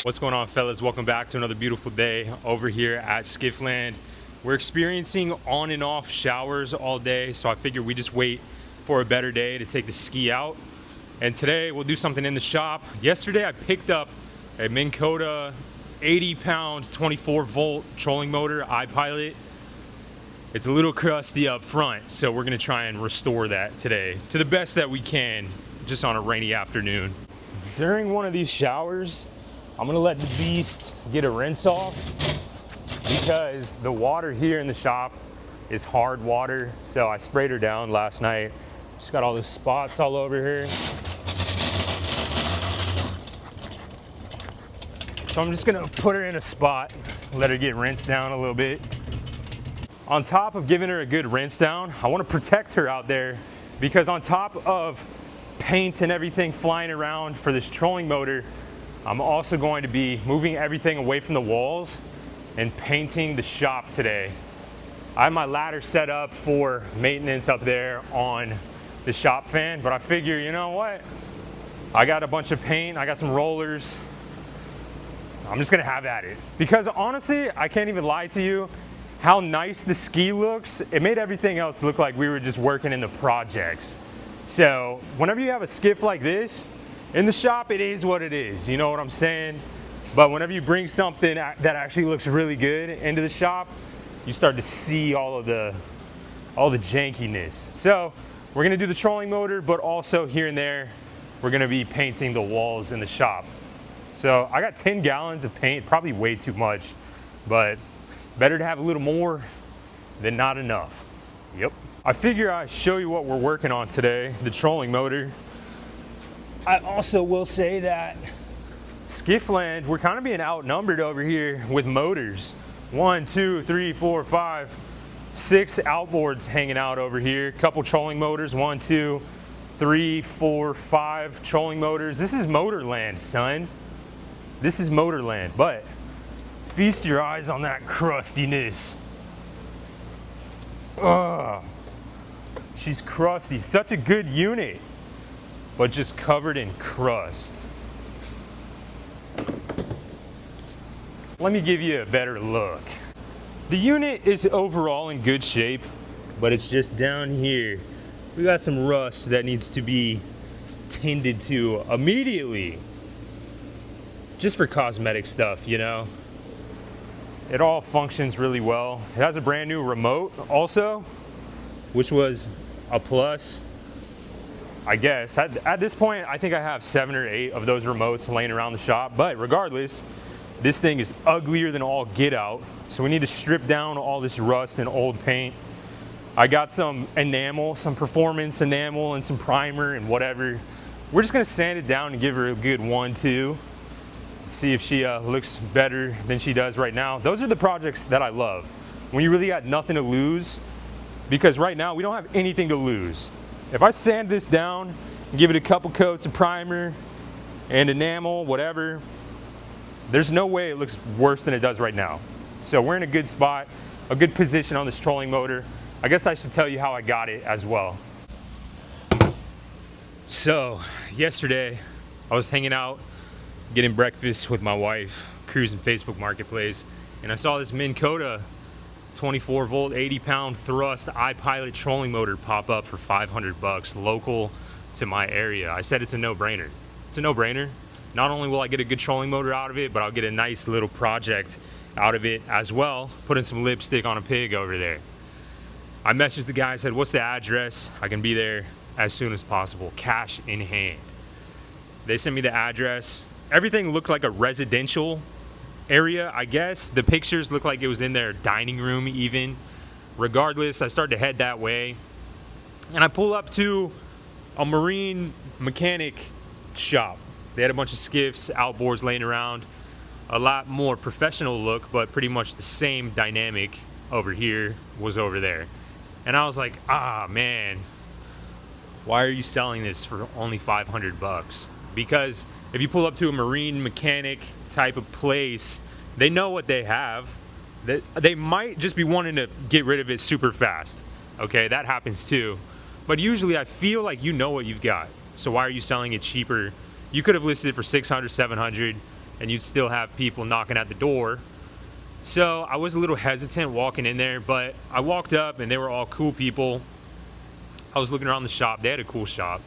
What's going on, fellas? Welcome back to another beautiful day over here at Skiff Land. We're experiencing on and off showers all day, so I figured we just wait for a better day to take the ski out. And today we'll do something in the shop. Yesterday I picked up a Minn Kota 80-pound 24-volt trolling motor iPilot. It's a little crusty up front, so we're gonna try and restore that today to the best that we can, just on a rainy afternoon. During one of these showers, I'm gonna let the beast get a rinse off because the water here in the shop is hard water. So I sprayed her down last night. Just got all the spots all over here. So I'm just gonna put her in a spot, let her get rinsed down a little bit. On top of giving her a good rinse down, I wanna protect her out there because on top of paint and everything flying around for this trolling motor, I'm also going to be moving everything away from the walls and painting the shop today. I have my ladder set up for maintenance up there on the shop fan, but I figure, you know what? I got a bunch of paint, I got some rollers. I'm just gonna have at it. Because honestly, I can't even lie to you, how nice the ski looks, it made everything else look like we were just working in the projects. So whenever you have a skiff like this, in the shop it is what it is, you know what I'm saying? But whenever you bring something that actually looks really good into the shop, you start to see all the jankiness. So we're gonna do the trolling motor, but also here and there, we're gonna be painting the walls in the shop. So I got 10 gallons of paint, probably way too much, but better to have a little more than not enough. Yep. I figure I'd show you what we're working on today, the trolling motor. I also will say that Skiff Land, we're kind of being outnumbered over here with motors. 1, 2, 3, 4, 5, 6 outboards hanging out over here. Couple trolling motors, 1, 2, 3, 4, 5 trolling motors. This is motor land, son. This is motor land, but feast your eyes on that crustiness. Ugh. She's crusty, such a good unit, but just covered in crust. Let me give you a better look. The unit is overall in good shape, but it's just down here. We got some rust that needs to be tended to immediately. Just for cosmetic stuff, you know? It all functions really well. It has a brand new remote also, which was a plus, I guess. At this point, I think I have 7 or 8 of those remotes laying around the shop, but regardless, this thing is uglier than all get out. So we need to strip down all this rust and old paint. I got some enamel, some performance enamel and some primer and whatever. We're just gonna sand it down and give her a good 1-2. See if she looks better than she does right now. Those are the projects that I love. When you really got nothing to lose, because right now we don't have anything to lose. If I sand this down and give it a couple coats of primer and enamel, whatever, there's no way it looks worse than it does right now. So we're in a good spot, a good position on this trolling motor. I guess I should tell you how I got it as well. So yesterday I was hanging out, getting breakfast with my wife, cruising Facebook Marketplace, and I saw this Minn Kota 24-volt, 80-pound thrust iPilot trolling motor pop up for 500 bucks, local to my area. I said it's a no-brainer. It's a no-brainer. Not only will I get a good trolling motor out of it, but I'll get a nice little project out of it as well, putting some lipstick on a pig over there. I messaged the guy, I said, what's the address? I can be there as soon as possible, cash in hand. They sent me the address. Everything looked like a residential area, I guess. The pictures looked like it was in their dining room even. Regardless, I started to head that way. And I pull up to a marine mechanic shop. They had a bunch of skiffs, outboards laying around. A lot more professional look, but pretty much the same dynamic over here was over there. And I was like, ah, man, why are you selling this for only 500 bucks? Because if you pull up to a marine mechanic type of place, they know what they have. They might just be wanting to get rid of it super fast. Okay, that happens too. But usually I feel like you know what you've got. So why are you selling it cheaper? You could have listed it for 600, 700. and you'd still have people knocking at the door. So I was a little hesitant walking in there, but I walked up and they were all cool people. I was looking around the shop. They had a cool shop.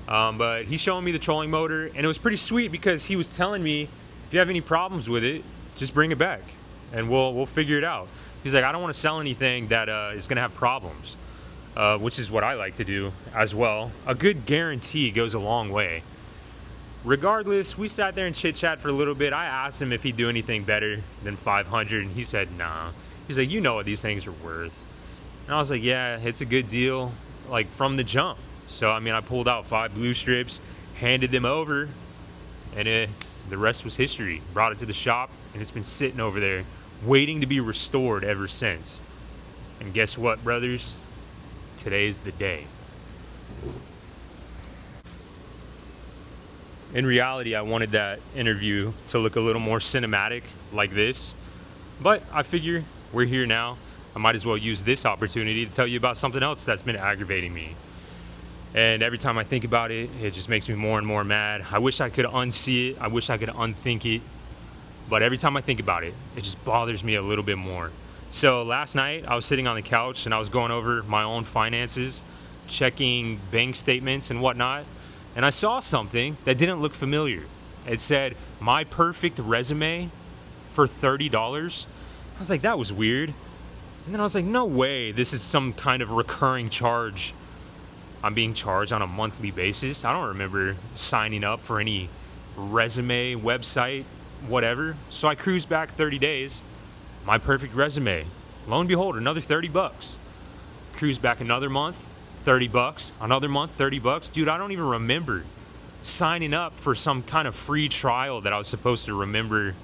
But he's showing me the trolling motor, and it was pretty sweet because he was telling me, if you have any problems with it, just bring it back and we'll figure it out. He's like, I don't want to sell anything that is going to have problems, which is what I like to do as well. A good guarantee goes a long way. Regardless, we sat there and chit-chat for a little bit. I asked him if he'd do anything better than 500, and he said, nah. He's like, you know what these things are worth. And I was like, yeah, it's a good deal, like from the jump. So, I mean, I pulled out 5 blue strips, handed them over, and the rest was history. Brought it to the shop, and it's been sitting over there waiting to be restored ever since. And guess what, brothers? Today's the day. In reality, I wanted that interview to look a little more cinematic like this, but I figure we're here now. I might as well use this opportunity to tell you about something else that's been aggravating me. And every time I think about it, it just makes me more and more mad. I wish I could unsee it. I wish I could unthink it. But every time I think about it, it just bothers me a little bit more. So last night, I was sitting on the couch and I was going over my own finances, checking bank statements and whatnot. And I saw something that didn't look familiar. It said, my perfect resume for $30. I was like, that was weird. And then I was like, no way, this is some kind of recurring charge I'm being charged on a monthly basis. I don't remember signing up for any resume, website, whatever. So I cruised back 30 days, my perfect resume. Lo and behold, another 30 bucks. Cruise back another month, 30 bucks, another month, 30 bucks. Dude, I don't even remember signing up for some kind of free trial that I was supposed to remember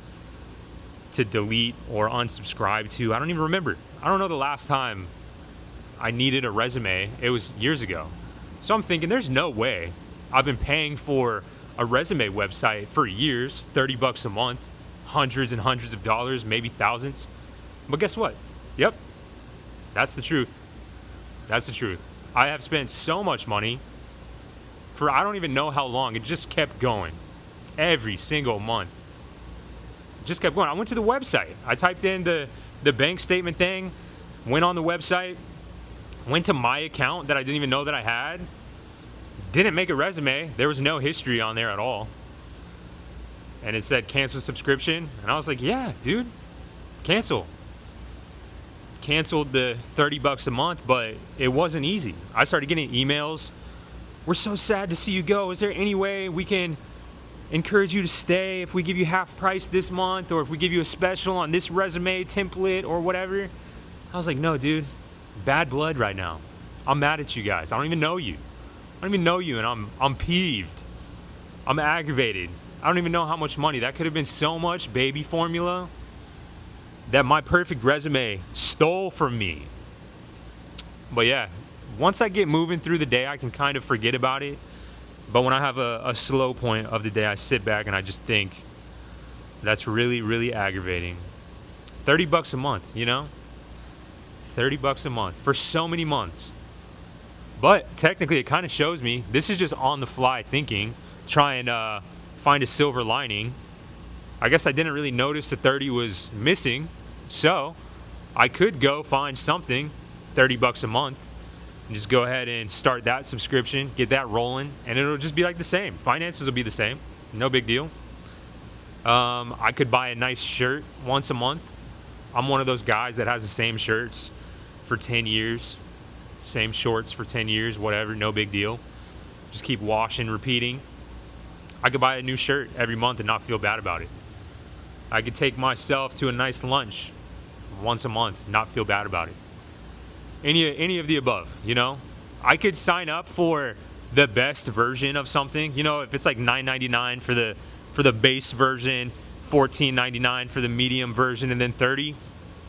to delete or unsubscribe to. I don't even remember. I don't know the last time I needed a resume. It was years ago. So I'm thinking there's no way. I've been paying for a resume website for years, 30 bucks a month, hundreds and hundreds of dollars, maybe thousands. But guess what? Yep, that's the truth. That's the truth. I have spent so much money for I don't even know how long. It just kept going every single month. It just kept going. I went to the website. I typed in the bank statement thing, went on the website, went to my account that I didn't even know that I had, didn't make a resume. There was no history on there at all. And it said cancel subscription. And I was like, yeah, dude, cancel. Canceled the 30 bucks a month, but it wasn't easy. I started getting emails. We're so sad to see you go. Is there any way we can encourage you to stay if we give you half price this month, or if we give you a special on this resume template or whatever? I was like, no, dude, bad blood right now. I'm mad at you guys. I don't even know you. I don't even know you, and I'm peeved. I'm aggravated. I don't even know how much money. That could have been so much baby formula that my perfect resume stole from me. But yeah, once I get moving through the day, I can kind of forget about it. But when I have a slow point of the day, I sit back and I just think, that's really, really aggravating. 30 bucks a month, you know? 30 bucks a month for so many months. But technically it kind of shows me, this is just on the fly thinking, try and find a silver lining. I guess I didn't really notice the 30 was missing, so I could go find something, 30 bucks a month, and just go ahead and start that subscription, get that rolling, and it'll just be like the same. Finances will be the same, no big deal. I could buy a nice shirt once a month. I'm one of those guys that has the same shirts for 10 years, same shorts for 10 years, whatever, no big deal. Just keep washing, repeating. I could buy a new shirt every month and not feel bad about it. I could take myself to a nice lunch once a month, not feel bad about it. Any of the above, you know? I could sign up for the best version of something. You know, if it's like $9.99 for the base version, $14.99 for the medium version, and then $30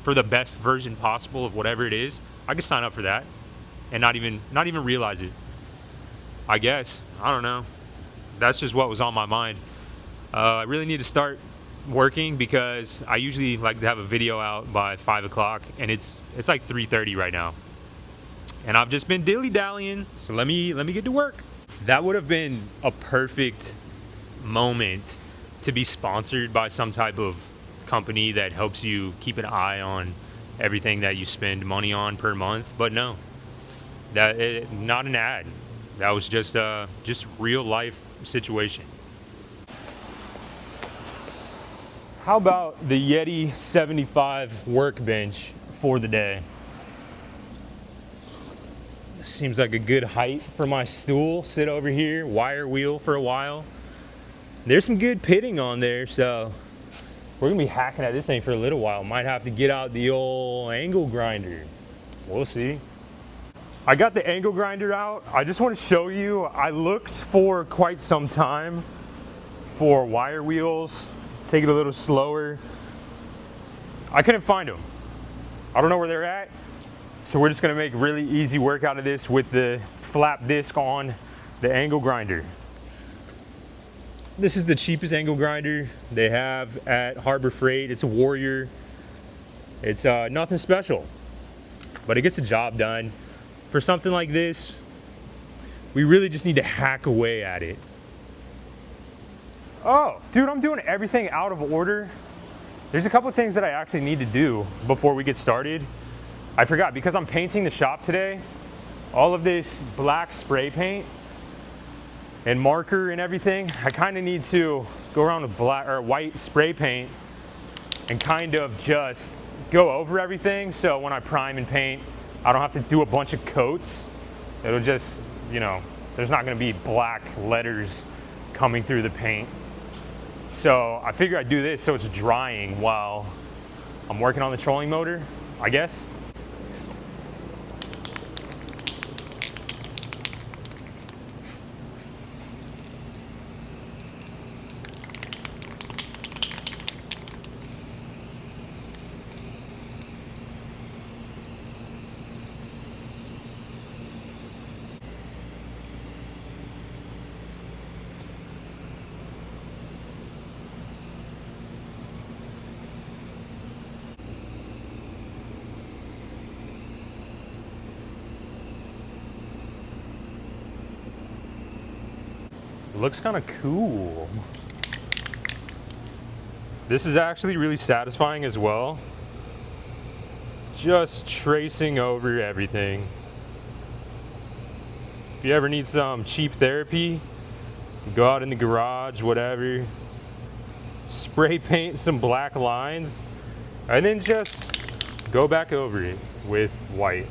for the best version possible of whatever it is, I could sign up for that and not even realize it. I guess. I don't know. That's just what was on my mind. I really need to start working because I usually like to have a video out by 5 o'clock, and it's like 3:30 right now. And I've just been dilly-dallying, so let me get to work. That would have been a perfect moment to be sponsored by some type of company that helps you keep an eye on everything that you spend money on per month, but no, not an ad. That was just real life situation. How about the Yeti 75 workbench for the day? Seems like a good height for my stool. Sit over here, wire wheel for a while. There's some good pitting on there, so we're gonna be hacking at this thing for a little while. Might have to get out the old angle grinder. We'll see. I got the angle grinder out. I just want to show you, I looked for quite some time for wire wheels. Take it a little slower. I couldn't find them. I don't know where they're at. So we're just gonna make really easy work out of this with the flap disc on the angle grinder. This is the cheapest angle grinder they have at Harbor Freight. It's a Warrior. It's nothing special, but it gets the job done. For something like this, we really just need to hack away at it. Oh, dude, I'm doing everything out of order. There's a couple of things that I actually need to do before we get started. I forgot, because I'm painting the shop today, all of this black spray paint and marker and everything, I kind of need to go around with black or white spray paint and kind of just go over everything, so when I prime and paint, I don't have to do a bunch of coats. It'll just, you know, there's not gonna be black letters coming through the paint. So I figure I'd do this so it's drying while I'm working on the trolling motor, I guess. It looks kind of cool. This is actually really satisfying as well. Just tracing over everything. If you ever need some cheap therapy, go out in the garage, whatever, spray paint some black lines, and then just go back over it with white.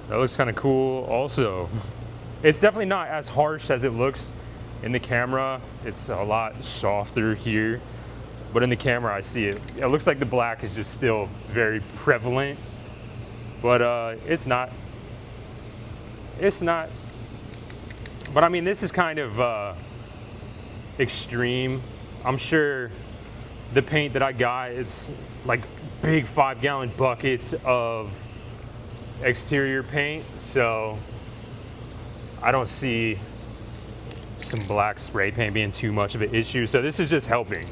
That looks kind of cool also. It's definitely not as harsh as it looks in the camera. It's a lot softer here, but in the camera I see it. It looks like the black is just still very prevalent, but it's not. It's not. But I mean, this is kind of extreme. I'm sure the paint that I got is like big 5-gallon buckets of exterior paint, so I don't see some black spray paint being too much of an issue. So this is just helping,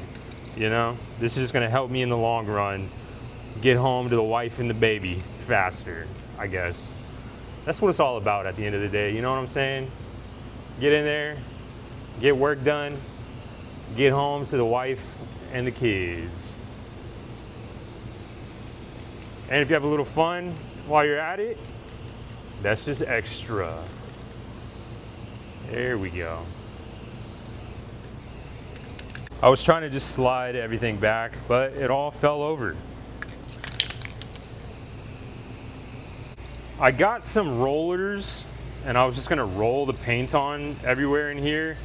you know? This is just gonna help me in the long run get home to the wife and the baby faster, I guess. That's what it's all about at the end of the day, you know what I'm saying? Get in there, get work done, get home to the wife and the kids. And if you have a little fun while you're at it, that's just extra. There we go. I was trying to just slide everything back, but it all fell over. I got some rollers and I was just gonna roll the paint on everywhere in here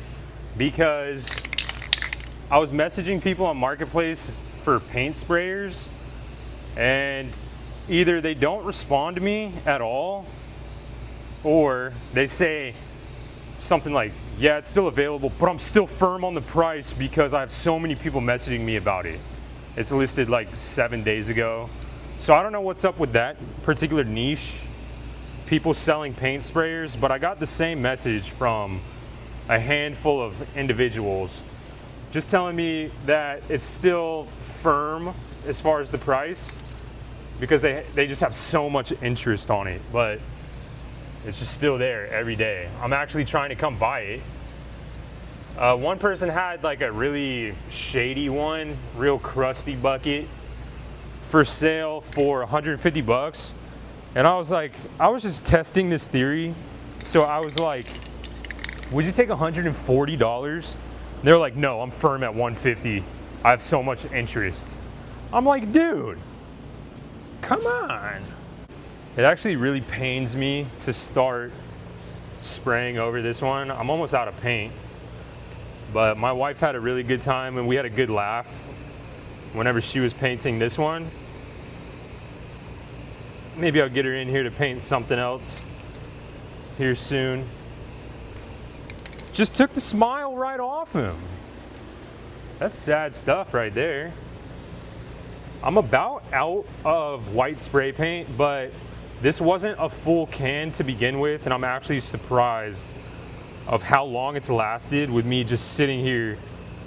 because I was messaging people on Marketplace for paint sprayers, and either they don't respond to me at all, or they say something like, yeah, it's still available, but I'm still firm on the price because I have so many people messaging me about it. It's listed like 7 days ago. So I don't know what's up with that particular niche, people selling paint sprayers, but I got the same message from a handful of individuals just telling me that it's still firm as far as the price because they just have so much interest on it, but it's just still there every day. I'm actually trying to come buy it. One person had like a really shady one, real crusty bucket for sale for 150 bucks. And I was like, I was just testing this theory. So I was like, would you take $140? They're like, no, I'm firm at 150. I have so much interest. I'm like, dude, come on. It actually really pains me to start spraying over this one. I'm almost out of paint. But my wife had a really good time and we had a good laugh whenever she was painting this one. Maybe I'll get her in here to paint something else here soon. Just took the smile right off him. That's sad stuff right there. I'm about out of white spray paint, but this wasn't a full can to begin with, and I'm actually surprised of how long it's lasted with me just sitting here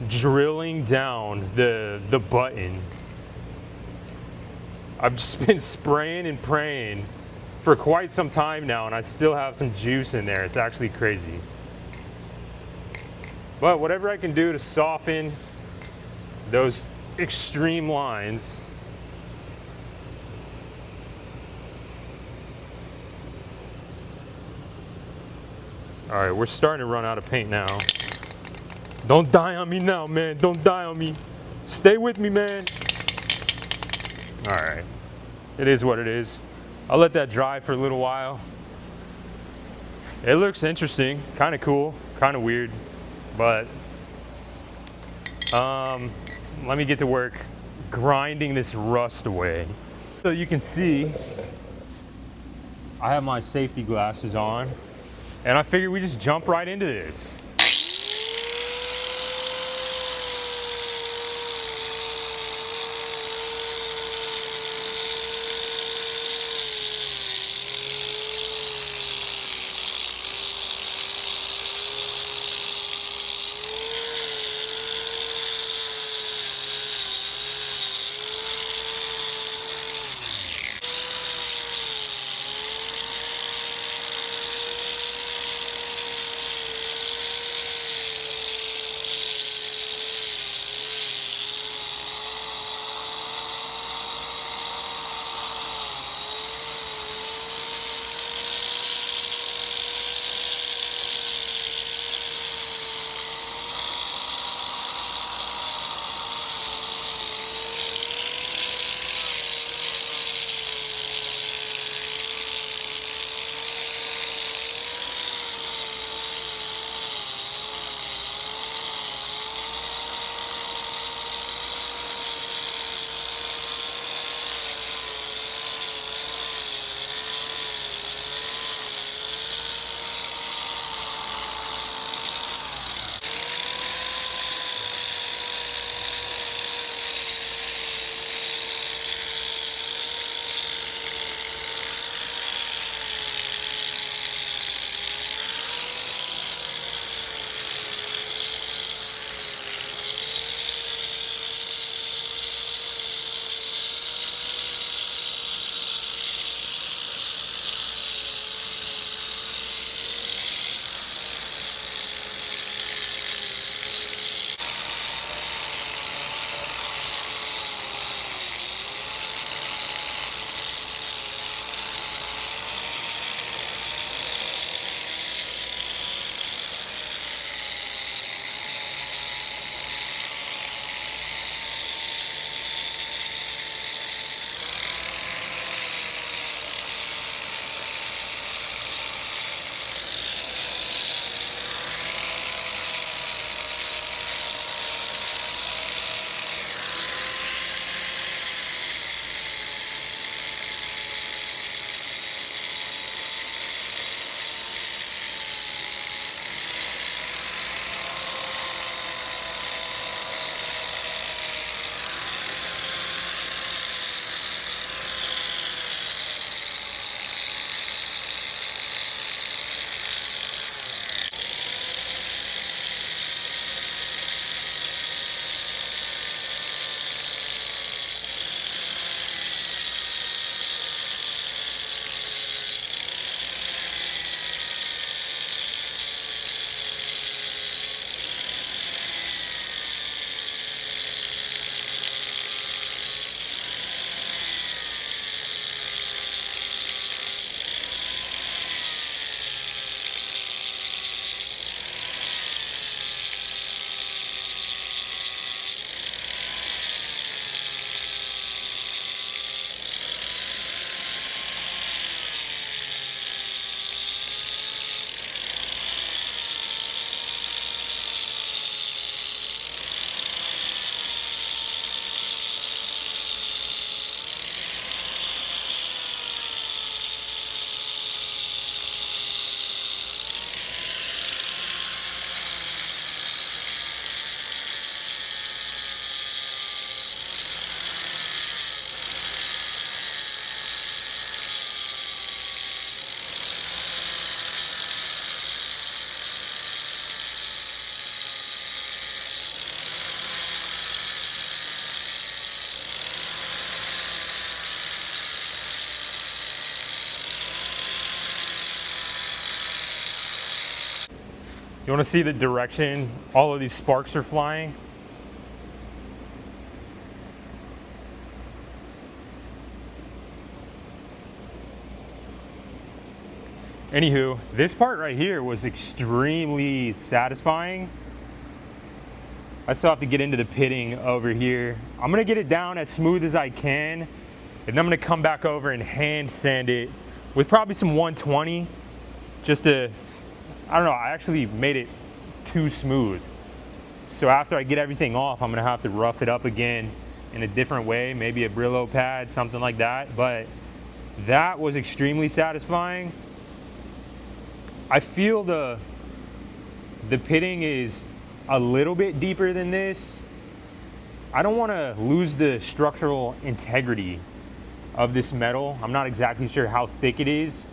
drilling down the button. I've just been spraying and praying for quite some time now, and I still have some juice in there. It's actually crazy. But whatever I can do to soften those extreme lines. All right, we're starting to run out of paint now. Don't die on me now, man. Don't die on me. Stay with me, man. All right, it is what it is. I'll let that dry for a little while. It looks interesting, kind of cool, kind of weird, but let me get to work grinding this rust away. So you can see, I have my safety glasses on, and I figured we just jump right into this. You want to see the direction all of these sparks are flying? Anywho, this part right here was extremely satisfying. I still have to get into the pitting over here. I'm gonna get it down as smooth as I can, and then I'm gonna come back over and hand sand it with probably some 120, just to, I don't know, I actually made it too smooth. So after I get everything off, I'm gonna have to rough it up again in a different way, maybe a Brillo pad, something like that. But that was extremely satisfying. I feel the pitting is a little bit deeper than this. I don't want to lose the structural integrity of this metal. I'm not exactly sure how thick it is,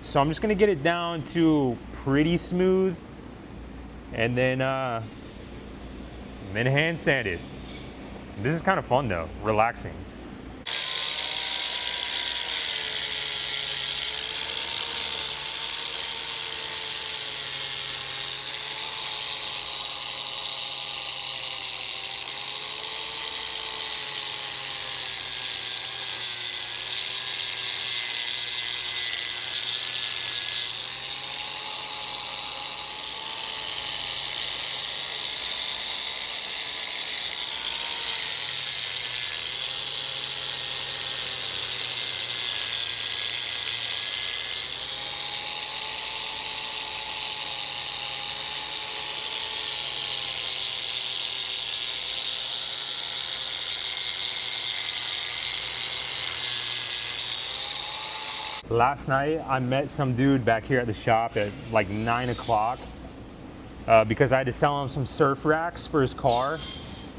so I'm just going to get it down to pretty smooth, and then hand sand it. This is kind of fun though, relaxing. Last night, I met some dude back here at the shop at like 9 o'clock because I had to sell him some surf racks for his car.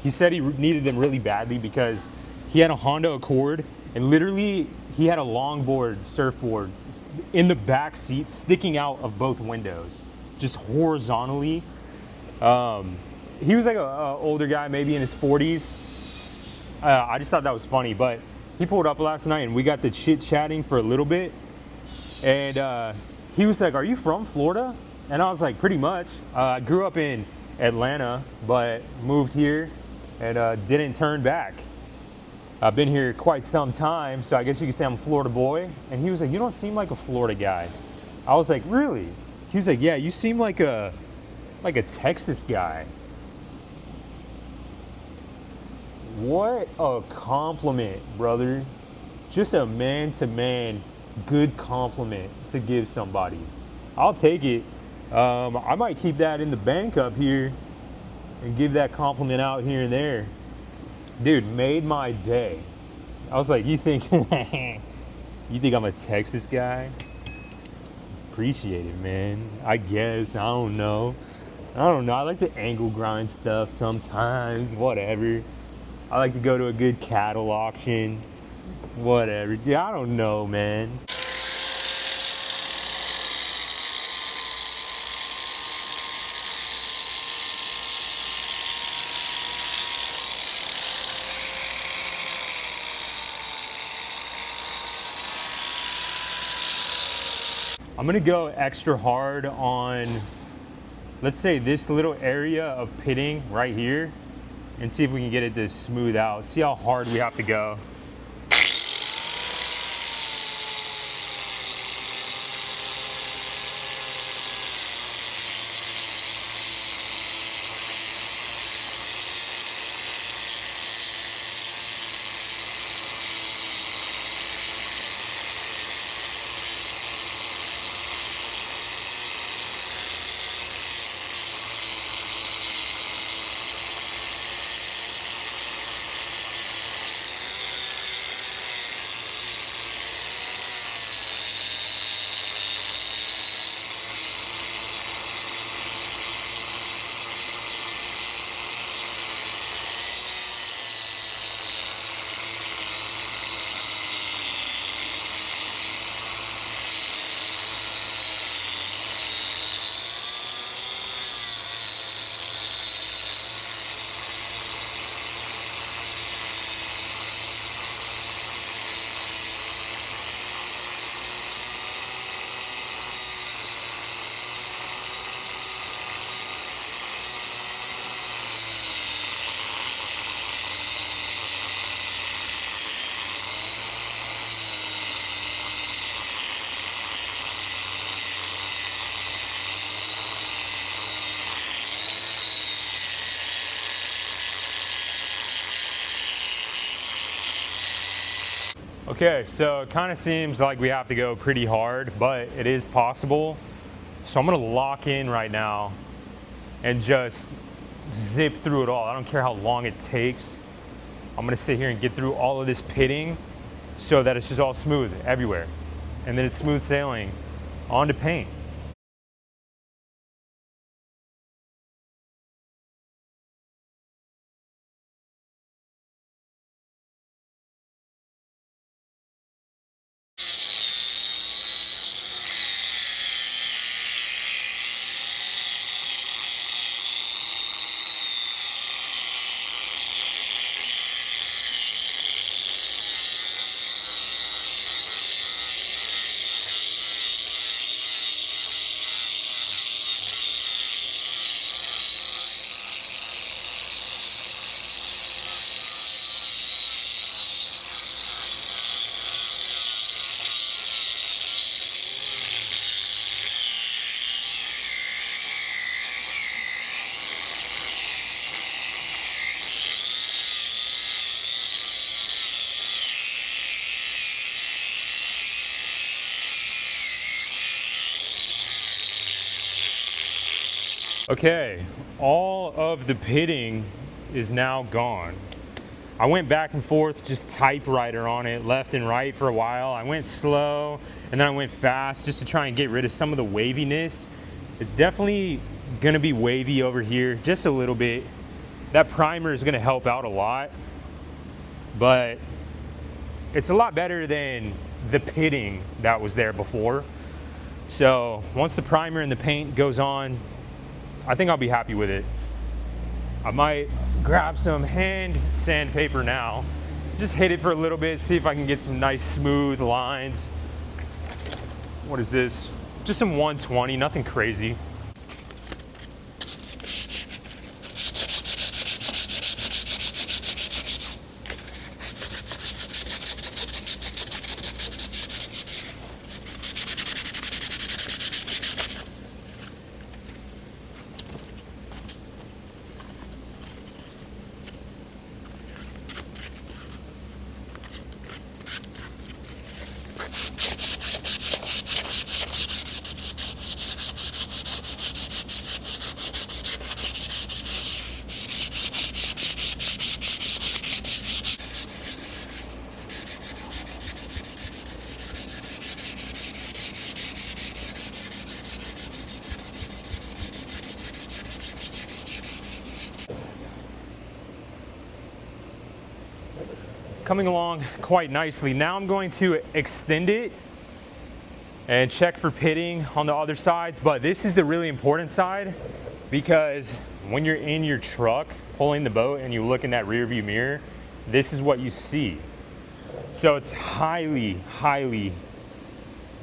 He said he needed them really badly because he had a Honda Accord, and literally he had a longboard surfboard in the back seat sticking out of both windows, just horizontally. He was like an older guy, maybe in his 40s. I just thought that was funny, but he pulled up last night and we got the chit chatting for a little bit. And he was like, "Are you from Florida?" And I was like, "Pretty much. I grew up in Atlanta, but moved here and didn't turn back. I've been here quite some time, so I guess you could say I'm a Florida boy." And he was like, "You don't seem like a Florida guy." I was like, "Really?" He was like, "Yeah, you seem like a Texas guy." What a compliment, brother. Just a man-to-man good compliment to give somebody. I'll take it. I might keep that in the bank up here and give that compliment out here and there. Dude, made my day. I was like, you think I'm a Texas guy? Appreciate it, man. I guess. I don't know. I like to angle grind stuff sometimes, whatever. I like to go to a good cattle auction, whatever. Yeah, I don't know, man. I'm gonna go extra hard on, let's say, this little area of pitting right here, and see if we can get it to smooth out. See how hard we have to go. Okay, so it kind of seems like we have to go pretty hard, but it is possible. So I'm gonna lock in right now and just zip through it all. I don't care how long it takes. I'm gonna sit here and get through all of this pitting so that it's just all smooth everywhere. And then it's smooth sailing onto paint. Okay, all of the pitting is now gone. I went back and forth, just typewriter on it, left and right for a while. I went slow and then I went fast just to try and get rid of some of the waviness. It's definitely gonna be wavy over here, just a little bit. That primer is gonna help out a lot, but it's a lot better than the pitting that was there before. So once the primer and the paint goes on, I think I'll be happy with it. I might grab some hand sandpaper now, just hit it for a little bit, see if I can get some nice smooth lines. What is this? Just some 120, nothing crazy. Coming along quite nicely. Now I'm going to extend it and check for pitting on the other sides, but this is the really important side, because when you're in your truck pulling the boat and you look in that rear view mirror, this is what you see. So it's highly, highly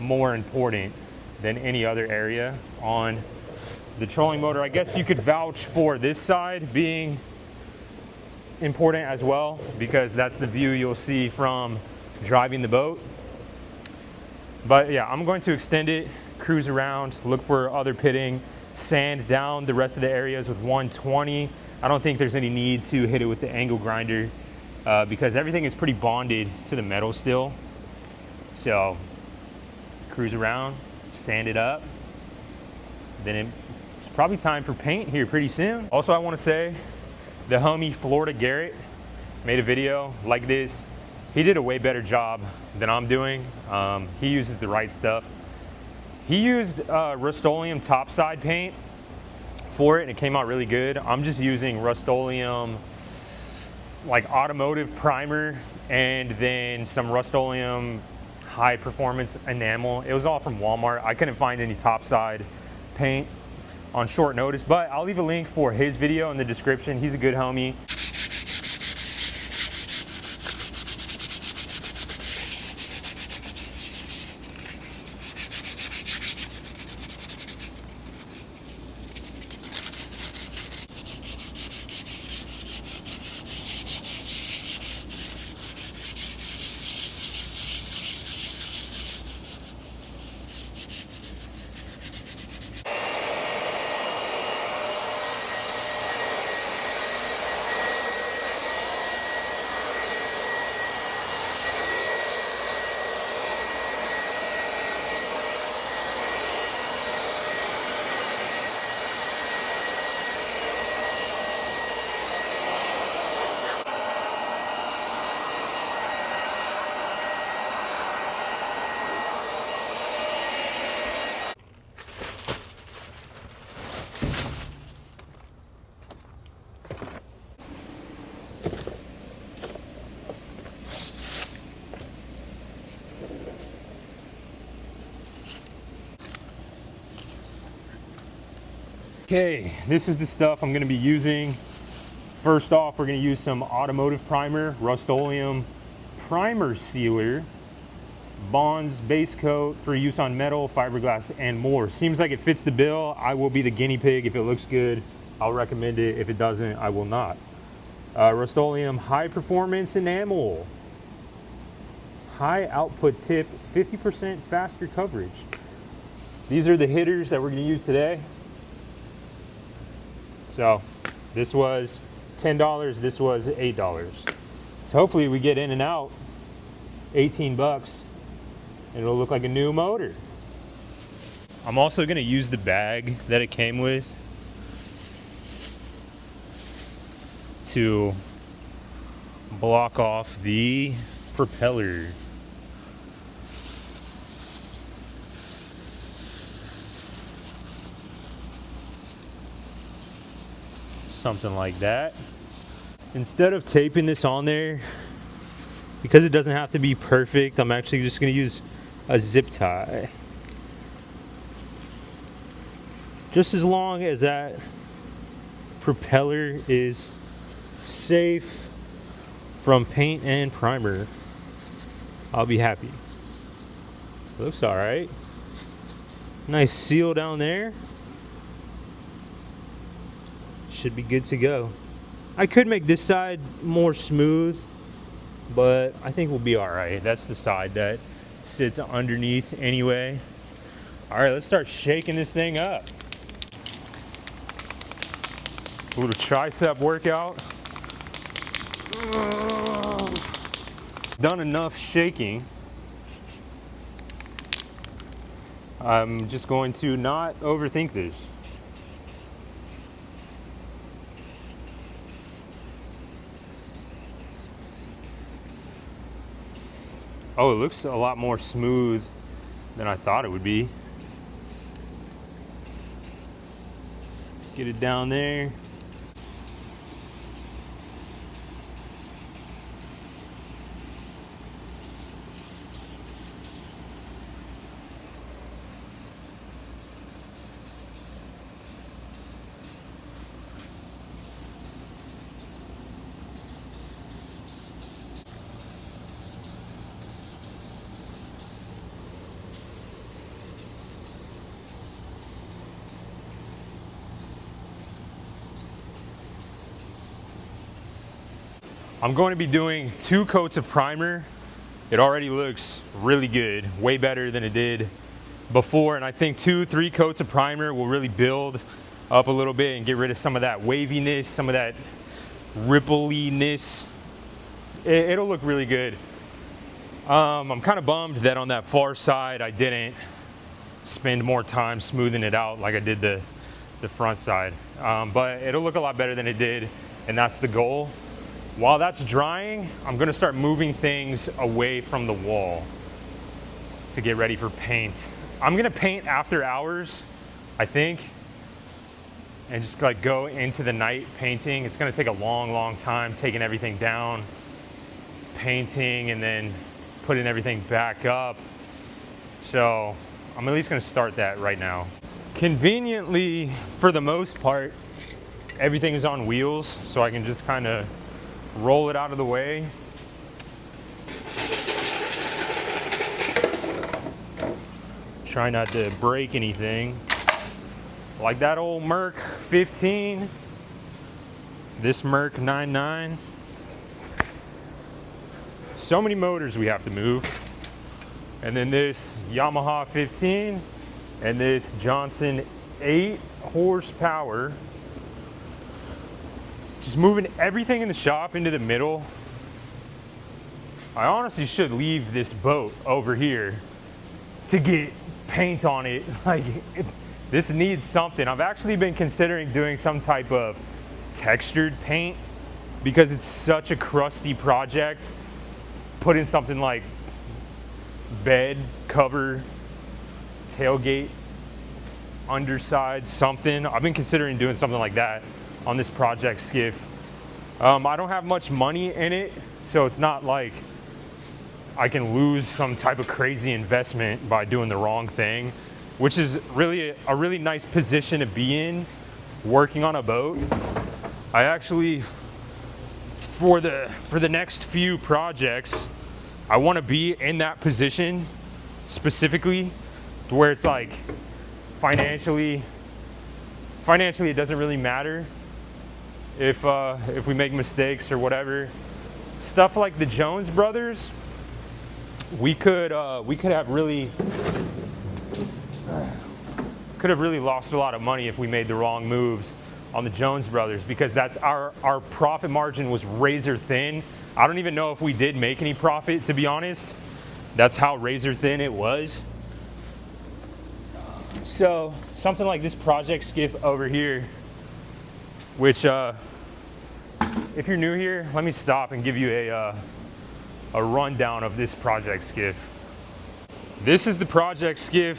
more important than any other area on the trolling motor. I guess you could vouch for this side being important as well, because that's the view you'll see from driving the boat. But yeah, I'm going to extend it, cruise around, look for other pitting, sand down the rest of the areas with 120. I don't think there's any need to hit it with the angle grinder because everything is pretty bonded to the metal still. So cruise around, sand it up, then it's probably time for paint here pretty soon. Also, I want to say, the homie Florida Garrett made a video like this. He did a way better job than I'm doing. He uses the right stuff. He used Rust-Oleum topside paint for it and it came out really good. I'm just using Rust-Oleum like automotive primer and then some Rust-Oleum high performance enamel. It was all from Walmart. I couldn't find any topside paint on short notice, but I'll leave a link for his video in the description. He's a good homie. Okay, this is the stuff I'm gonna be using. First off, we're gonna use some automotive primer, Rust-Oleum primer sealer, Bonds base coat for use on metal, fiberglass, and more. Seems like it fits the bill. I will be the guinea pig. If it looks good, I'll recommend it. If it doesn't, I will not. Rust-Oleum high performance enamel, high output tip, 50% faster coverage. These are the hitters that we're gonna use today. So this was $10, this was $8. So hopefully we get in and out 18 bucks and it'll look like a new motor. I'm also gonna use the bag that it came with to block off the propeller. Something like that. Instead of taping this on there, because it doesn't have to be perfect, I'm actually just gonna use a zip tie. Just as long as that propeller is safe from paint and primer, I'll be happy. Looks all right. Nice seal down there. Should be good to go. I could make this side more smooth, but I think we'll be all right. That's the side that sits underneath anyway. All right, let's start shaking this thing up. A little tricep workout. Done enough shaking. I'm just going to not overthink this. Oh, it looks a lot more smooth than I thought it would be. Get it down there. I'm going to be doing 2 coats of primer. It already looks really good, way better than it did before. And I think 2-3 coats of primer will really build up a little bit and get rid of some of that waviness, some of that rippliness. It'll look really good. I'm kind of bummed that on that far side I didn't spend more time smoothing it out like I did the front side. But it'll look a lot better than it did, and that's the goal. While that's drying, I'm gonna start moving things away from the wall to get ready for paint. I'm gonna paint after hours, I think, and just like go into the night painting. It's gonna take a long time taking everything down, painting, and then putting everything back up. So I'm at least gonna start that right now. Conveniently, for the most part, everything is on wheels, so I can just kind of roll it out of the way. Try not to break anything. Like that old Merc 15, this Merc 99. So many motors we have to move. And then this Yamaha 15 and this Johnson 8 horsepower. Just moving everything in the shop into the middle. I honestly should leave this boat over here to get paint on it. Like, this needs something. I've actually been considering doing some type of textured paint because it's such a crusty project. Putting something like bed cover, tailgate, underside, something. I've been considering doing something like that on this project Skiff. I don't have much money in it, so it's not like I can lose some type of crazy investment by doing the wrong thing, which is really a really nice position to be in working on a boat, I actually, for the next few projects, I want to be in that position specifically to where it's like financially it doesn't really matter if we make mistakes or whatever. Stuff like the Jones brothers, we could have really lost a lot of money if we made the wrong moves on the Jones brothers, because that's our profit margin was razor thin. I don't even know if we did make any profit, to be honest. That's how razor thin it was. So something like this project skiff over here, which if you're new here, let me stop and give you a rundown of this project skiff. This is the project skiff.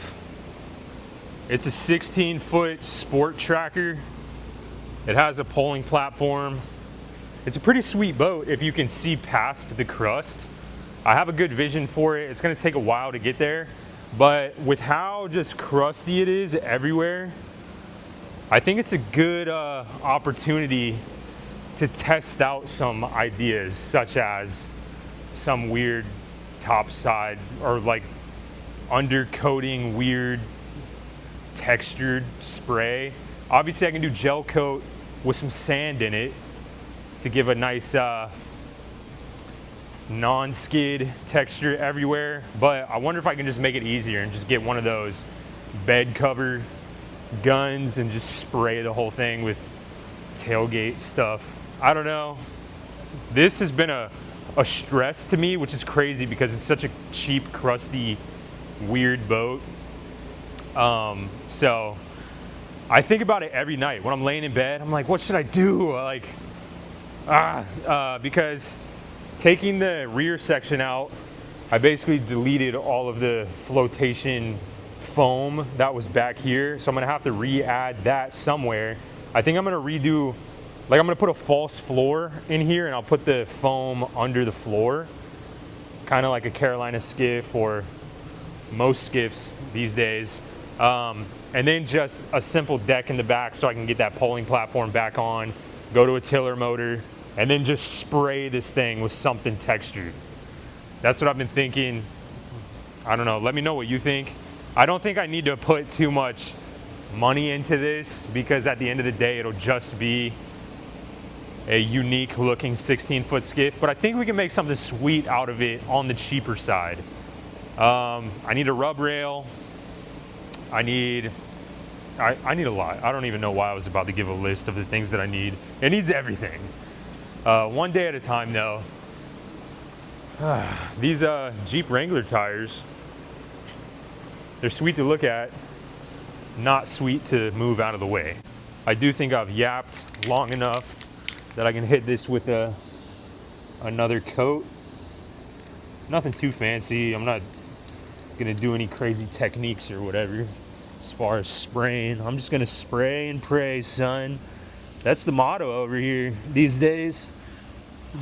It's a 16-foot sport tracker. It has a polling platform. It's a pretty sweet boat if you can see past the crust. I have a good vision for it. It's gonna take a while to get there, but with how just crusty it is everywhere, I think it's a good opportunity to test out some ideas, such as some weird topside or like undercoating weird textured spray. Obviously I can do gel coat with some sand in it to give a nice non-skid texture everywhere, but I wonder if I can just make it easier and just get one of those bed cover guns and just spray the whole thing with tailgate stuff. I don't know. This has been a stress to me, which is crazy because it's such a cheap, crusty, weird boat. So I think about it every night when I'm laying in bed. I'm like, what should I do? Like, because taking the rear section out, I basically deleted all of the flotation foam that was back here. So I'm gonna have to re-add that somewhere. I think I'm gonna redo, like I'm gonna put a false floor in here and I'll put the foam under the floor, kind of like a Carolina skiff or most skiffs these days. And then just a simple deck in the back so I can get that polling platform back on, go to a tiller motor, and then just spray this thing with something textured. That's what I've been thinking. I don't know, let me know what you think. I don't think I need to put too much money into this because at the end of the day, it'll just be a unique looking 16-foot skiff, but I think we can make something sweet out of it on the cheaper side. I need a rub rail. I need a lot. I don't even know why I was about to give a list of the things that I need. It needs everything. One day at a time though. These Jeep Wrangler tires, they're sweet to look at, not sweet to move out of the way. I do think I've yapped long enough that I can hit this with another coat. Nothing too fancy. I'm not gonna do any crazy techniques or whatever as far as spraying. I'm just gonna spray and pray, son. That's the motto over here these days.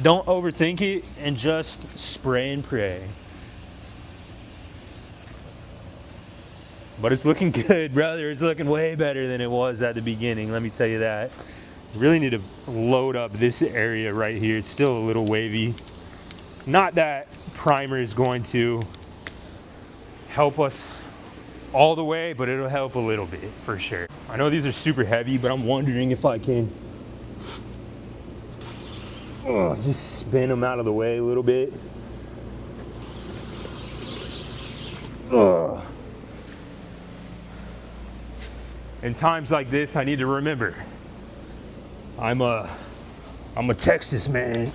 Don't overthink it and just spray and pray. But it's looking good, brother. It's looking way better than it was at the beginning, let me tell you that. Really need to load up this area right here. It's still a little wavy. Not that primer is going to help us all the way, but it'll help a little bit for sure. I know these are super heavy, but I'm wondering if I can just spin them out of the way a little bit. In times like this, I need to remember, I'm a Texas man.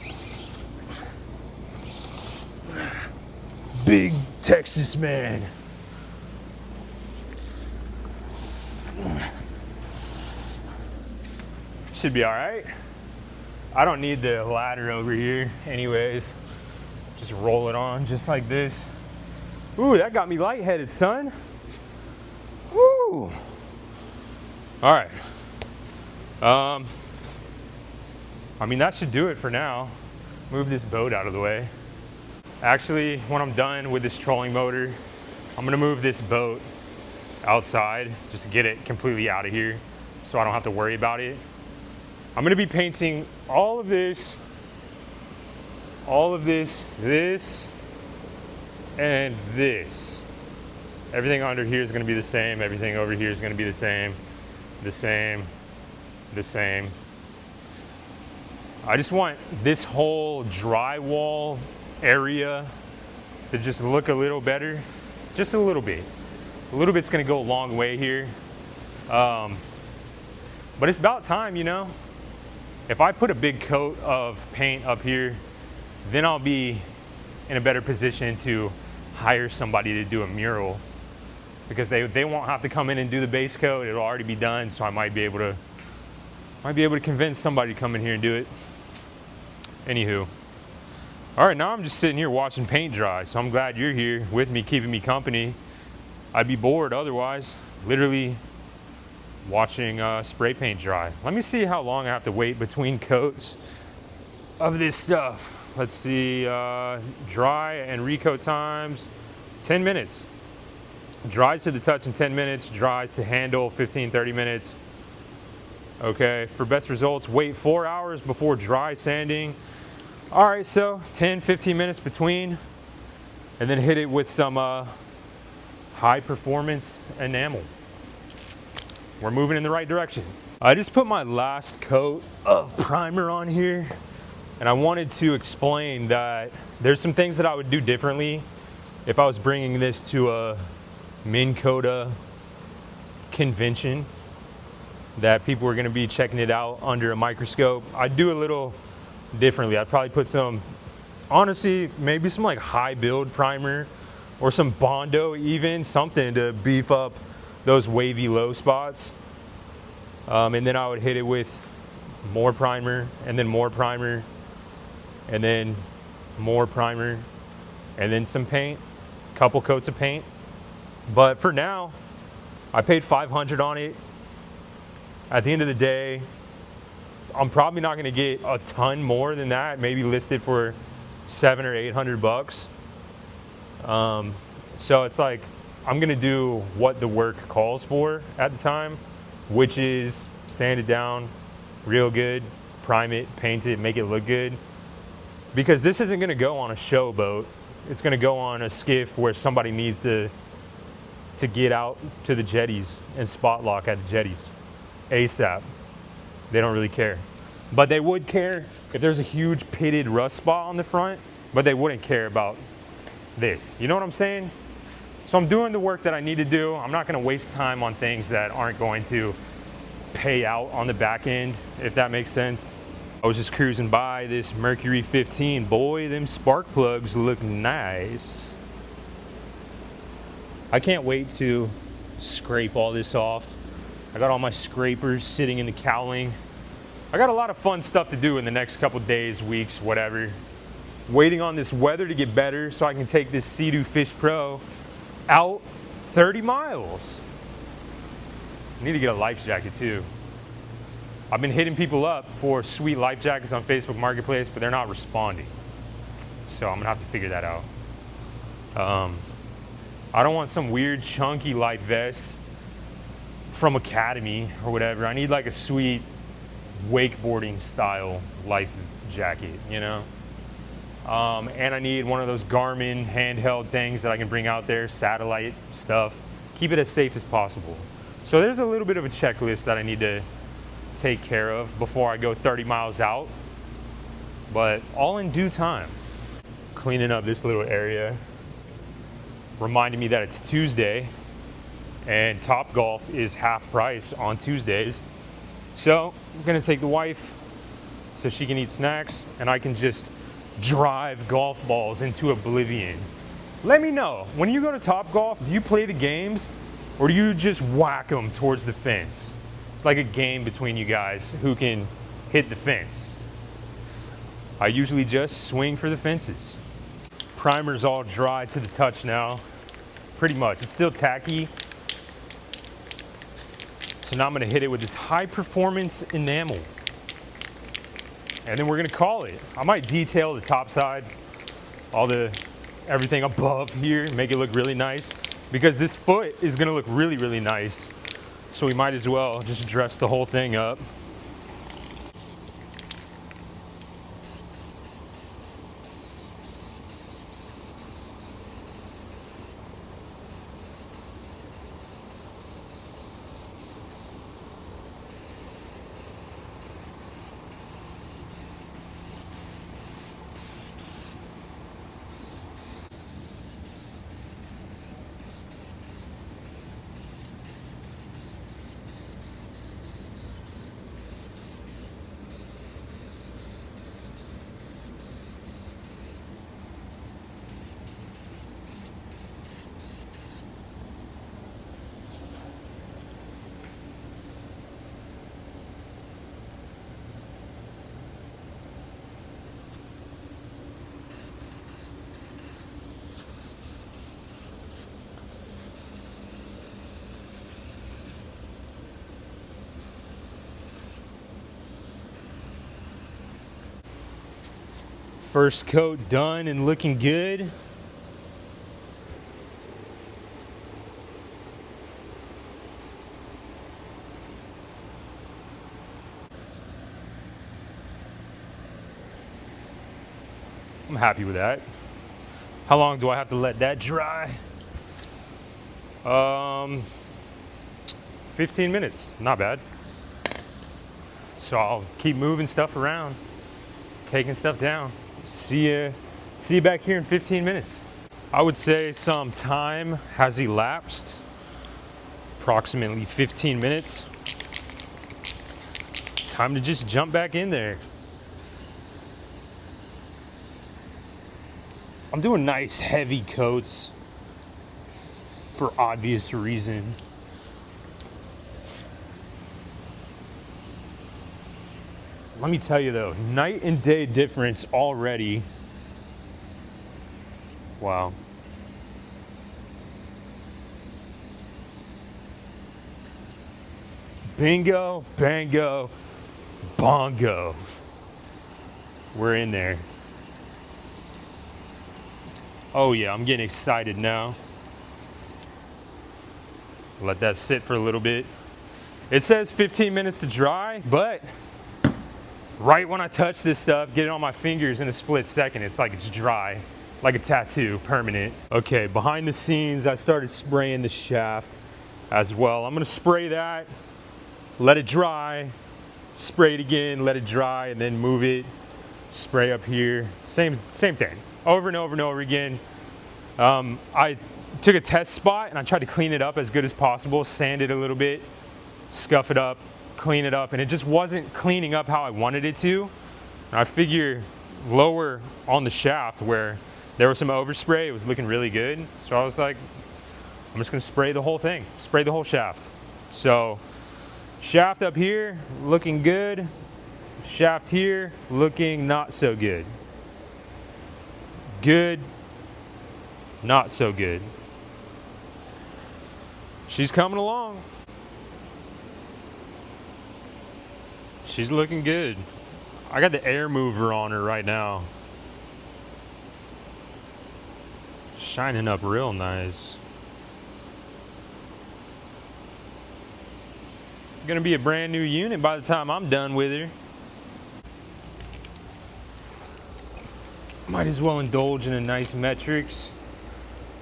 Big Texas man. Should be all right. I don't need the ladder over here anyways. Just roll it on just like this. Ooh, that got me lightheaded, son. Woo. All right. I mean, that should do it for now. Move this boat out of the way. Actually, when I'm done with this trolling motor, I'm gonna move this boat outside just to get it completely out of here so I don't have to worry about it. I'm gonna be painting all of this, this, and this. Everything under here is gonna be the same. Everything over here is gonna be the same, the same, the same. I just want this whole drywall area to just look a little better, just a little bit. A little bit's gonna go a long way here. But it's about time, you know? If I put a big coat of paint up here, then I'll be in a better position to hire somebody to do a mural, because they won't have to come in and do the base coat. It'll already be done, so I might be able to convince somebody to come in here and do it. Anywho, all right, now I'm just sitting here watching paint dry, so I'm glad you're here with me, keeping me company. I'd be bored otherwise, literally watching spray paint dry. Let me see how long I have to wait between coats of this stuff. Let's see, dry and recoat times, 10 minutes. Dries to the touch in 10 minutes, dries to handle 15, 30 minutes. Okay, for best results, wait 4 hours before dry sanding. All right, so 10, 15 minutes between, and then hit it with some high performance enamel. We're moving in the right direction. I just put my last coat of primer on here, and I wanted to explain that there's some things that I would do differently if I was bringing this to a Minn Kota convention that people were gonna be checking it out under a microscope. I'd do a little differently. I'd probably put some, honestly, maybe some like high build primer or some Bondo, even something to beef up those wavy low spots. And then I would hit it with more primer, and then more primer, and then more primer, and then some paint, couple coats of paint. But for now, I paid $500 on it. At the end of the day, I'm probably not gonna get a ton more than that, maybe listed for $700 or $800. So it's like, I'm gonna do what the work calls for at the time, which is sand it down real good, prime it, paint it, make it look good. Because this isn't gonna go on a show boat. It's gonna go on a skiff where somebody needs to get out to the jetties and spot lock at the jetties ASAP. They don't really care. But they would care if there's a huge pitted rust spot on the front, but they wouldn't care about this. You know what I'm saying? So I'm doing the work that I need to do. I'm not gonna waste time on things that aren't going to pay out on the back end, if that makes sense. I was just cruising by this Mercury 15. Boy, them spark plugs look nice. I can't wait to scrape all this off. I got all my scrapers sitting in the cowling. I got a lot of fun stuff to do in the next couple days, weeks, whatever. Waiting on this weather to get better so I can take this Sea-Doo Fish Pro out 30 miles. I need to get a life jacket too. I've been hitting people up for sweet life jackets on Facebook Marketplace, but they're not responding. So I'm gonna have to figure that out. I don't want some weird chunky life vest from Academy or whatever. I need like a sweet wakeboarding style life jacket, you know? And I need one of those Garmin handheld things that I can bring out there, satellite stuff, keep it as safe as possible. So there's a little bit of a checklist that I need to take care of before I go 30 miles out, but all in due time. Cleaning up this little area, reminding me that it's Tuesday and Topgolf is half price on Tuesdays. So I'm gonna take the wife so she can eat snacks and I can just drive golf balls into oblivion. Let me know, when you go to Topgolf, do you play the games or do you just whack them towards the fence? It's like a game between you guys who can hit the fence. I usually just swing for the fences. Primer's all dry to the touch now, pretty much. It's still tacky. So now I'm gonna hit it with this high performance enamel. And then we're gonna call it. I might detail the top side, everything above here, make it look really nice, because this foot is gonna look really, really nice so we might as well just dress the whole thing up. First coat done and looking good. I'm happy with that. How long do I have to let that dry? 15 minutes, not bad. So I'll keep moving stuff around, taking stuff down. See you back here in 15 minutes. I would say some time has elapsed, approximately 15 minutes. Time to just jump back in there. I'm doing nice heavy coats for obvious reason. Let me tell you though, night and day difference already. Wow. Bingo, bango, bongo. We're in there. Oh yeah, I'm getting excited now. Let that sit for a little bit. It says 15 minutes to dry, but right when I touch this stuff, get it on my fingers in a split second, it's like it's dry, like a tattoo, permanent. Okay, behind the scenes, I started spraying the shaft as well. I'm gonna spray that, let it dry, spray it again, let it dry, and then move it, spray up here. Same thing, over and over and over again. I took a test spot and I tried to clean it up as good as possible, sand it a little bit, scuff it up, clean it up, and it just wasn't cleaning up how I wanted it to. And I figure lower on the shaft where there was some overspray, it was looking really good. So I was like, I'm just gonna spray the whole thing, spray the whole shaft. So shaft up here, looking good. Shaft here, looking not so good. Good, not so good. She's coming along. She's looking good. I got the air mover on her right now. Shining up real nice. Gonna be a brand new unit by the time I'm done with her. Might as well indulge in a nice metrics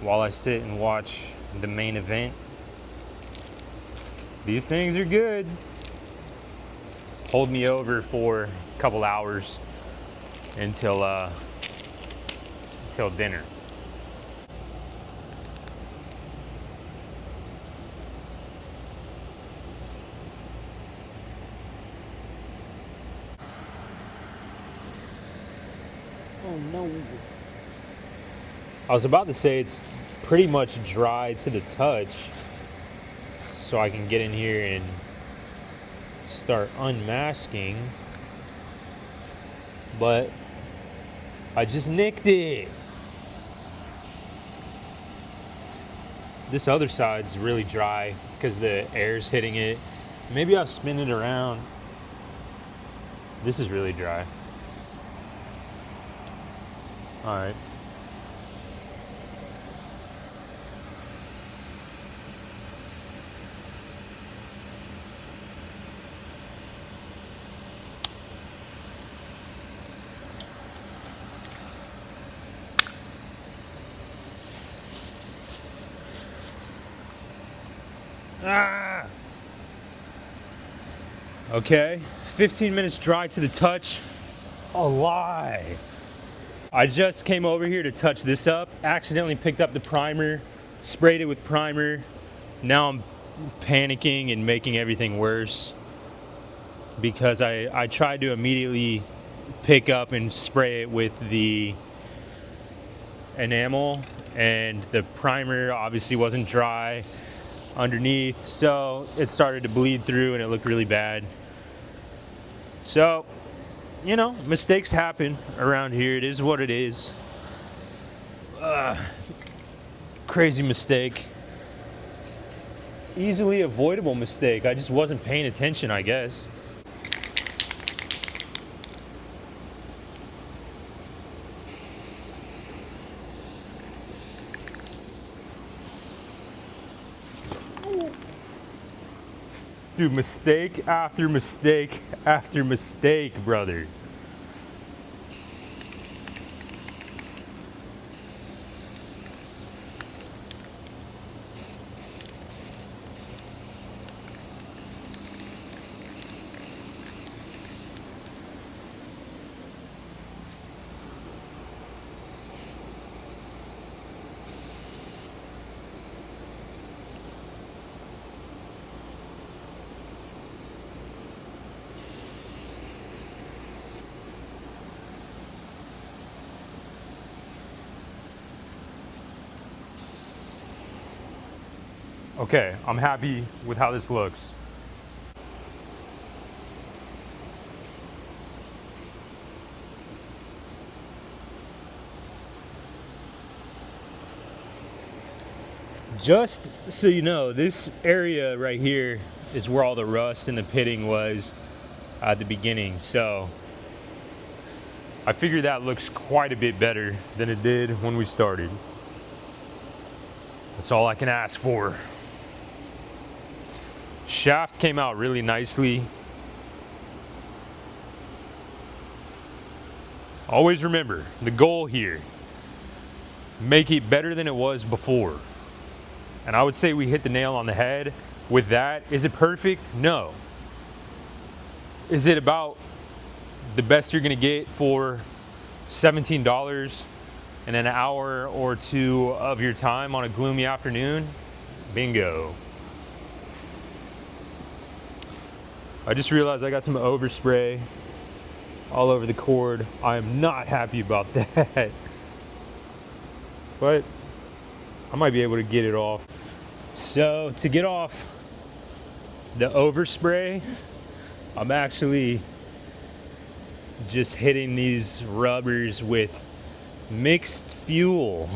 while I sit and watch the main event. These things are good. Hold me over for a couple hours until dinner. Oh no. I was about to say it's pretty much dry to the touch, so I can get in here and start unmasking, but I just nicked it. This other side's really dry because the air's hitting it. Maybe I'll spin it around. This is really dry. All right. Ah. Okay, 15 minutes dry to the touch. A lie. I just came over here to touch this up, accidentally picked up the primer, sprayed it with primer. Now I'm panicking and making everything worse because I tried to immediately pick up and spray it with the enamel, and the primer obviously wasn't dry underneath, so it started to bleed through and it looked really bad. So, you know, mistakes happen around here. It is what it is. Crazy mistake. Easily avoidable mistake. I just wasn't paying attention, I guess. Dude, mistake after mistake after mistake, brother. Okay, I'm happy with how this looks. Just so you know, this area right here is where all the rust and the pitting was at the beginning. So I figure that looks quite a bit better than it did when we started. That's all I can ask for. Shaft came out really nicely. Always remember the goal here: make it better than it was before. And I would say we hit the nail on the head with that. Is it perfect? No. Is it about the best you're gonna get for $17 and an hour or two of your time on a gloomy afternoon? Bingo. I just realized I got some overspray all over the cord. I am not happy about that. But I might be able to get it off. So to get off the overspray, I'm actually just hitting these rubbers with mixed fuel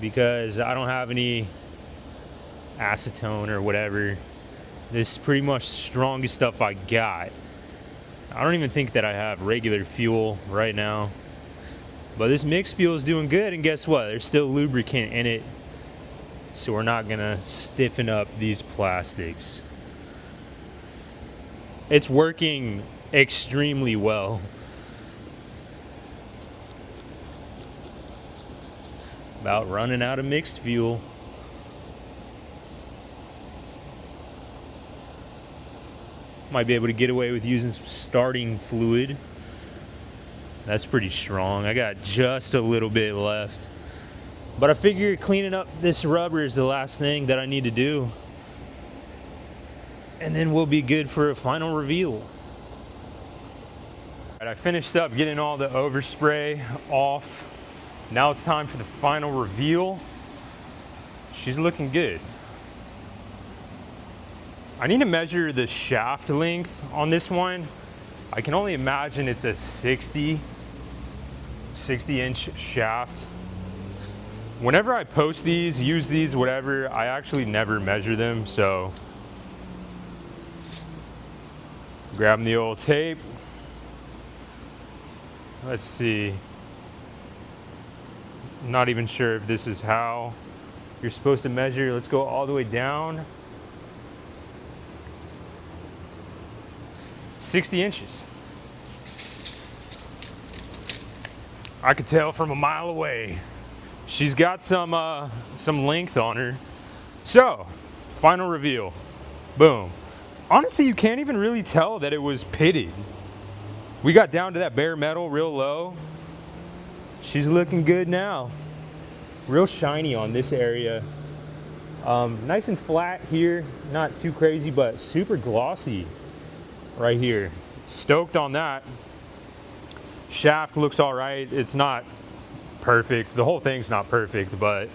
because I don't have any acetone or whatever. This is pretty much the strongest stuff I got. I don't even think that I have regular fuel right now. But this mixed fuel is doing good, and guess what? There's still lubricant in it. So we're not gonna stiffen up these plastics. It's working extremely well. About running out of mixed fuel. Might be able to get away with using some starting fluid. That's pretty strong. I got just a little bit left. But I figure cleaning up this rubber is the last thing that I need to do. And then we'll be good for a final reveal. All right, I finished up getting all the overspray off. Now it's time for the final reveal. She's looking good. I need to measure the shaft length on this one. I can only imagine it's a 60 inch shaft. Whenever I post these, use these, whatever, I actually never measure them, so grabbing the old tape. Let's see. Not even sure if this is how you're supposed to measure. Let's go all the way down. 60 inches. I could tell from a mile away. She's got some length on her. So, final reveal. Boom. Honestly, you can't even really tell that it was pitted. We got down to that bare metal real low. She's looking good now. Real shiny on this area. Nice and flat here, not too crazy, but super glossy right here. Stoked on that. Shaft looks all right. It's not perfect. The whole thing's not perfect, but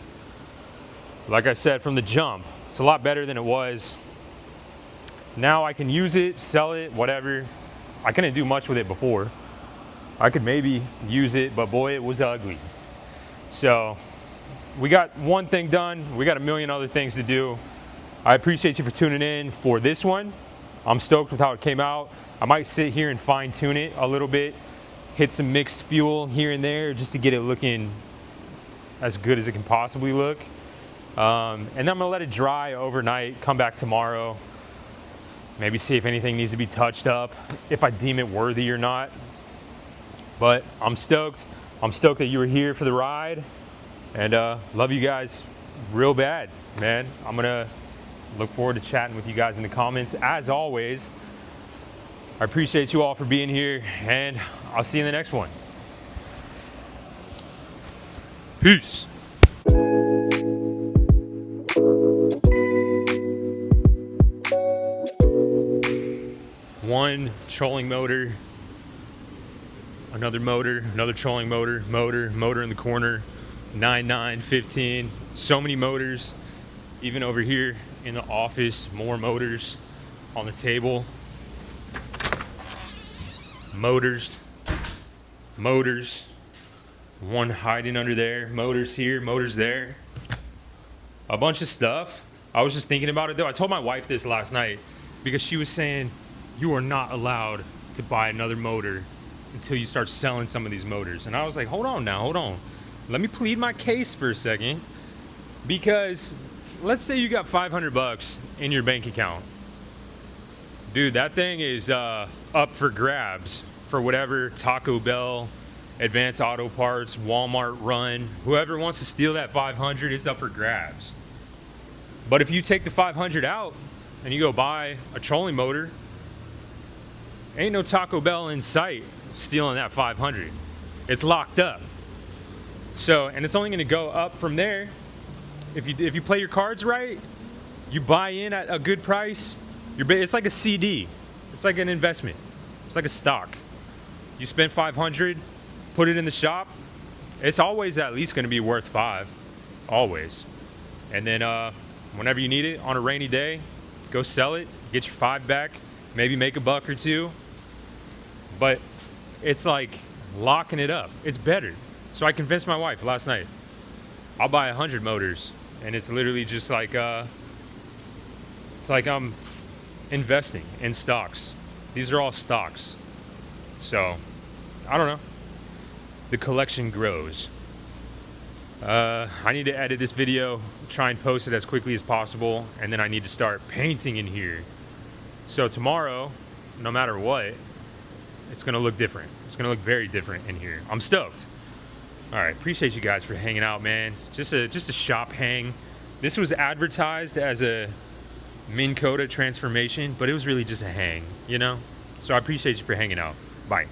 like I said from the jump, it's a lot better than it was. Now I can use it, sell it, whatever. I couldn't do much with it before. I could maybe use it, but boy, it was ugly. So we got one thing done. We got a million other things to do. I appreciate you for tuning in for this one. I'm stoked with how it came out. I might sit here and fine tune it a little bit, hit some mixed fuel here and there just to get it looking as good as it can possibly look. And then I'm gonna let it dry overnight, come back tomorrow, maybe see if anything needs to be touched up, if I deem it worthy or not. But I'm stoked. I'm stoked that you were here for the ride, and love you guys real bad, man. I'm gonna look forward to chatting with you guys in the comments. As always, I appreciate you all for being here, and I'll see you in the next one. Peace. One trolling motor, another motor, another trolling motor, motor in the corner, 9, 9, 15, so many motors. Even over here in the office, more motors on the table. Motors, one hiding under there, motors here, motors there. A bunch of stuff. I was just thinking about it though. I told my wife this last night because she was saying, you are not allowed to buy another motor until you start selling some of these motors. And I was like, hold on now, hold on. Let me plead my case for a second. Because let's say you got 500 bucks in your bank account. Dude, that thing is up for grabs for whatever Taco Bell, Advanced Auto Parts, Walmart run. Whoever wants to steal that 500, it's up for grabs. But if you take the 500 out and you go buy a trolling motor, ain't no Taco Bell in sight stealing that 500. It's locked up. So, and it's only gonna go up from there. If you play your cards right, you buy in at a good price, it's like a CD. It's like an investment. It's like a stock. You spend 500, put it in the shop, it's always at least gonna be worth 5, always. And then whenever you need it on a rainy day, go sell it, get your 5 back, maybe make a buck or two. But it's like locking it up. It's better. So I convinced my wife last night, I'll buy 100 motors, and it's literally just like it's like I'm investing in stocks. These are all stocks. So I don't know. The collection grows. I need to edit this video, try and post it as quickly as possible, and then I need to start painting in here. So tomorrow, no matter what, it's gonna look different. It's gonna look very different in here. I'm stoked. All right, appreciate you guys for hanging out, man. Just a shop hang. This was advertised as a Minn Kota transformation, but it was really just a hang, you know? So I appreciate you for hanging out. Bye.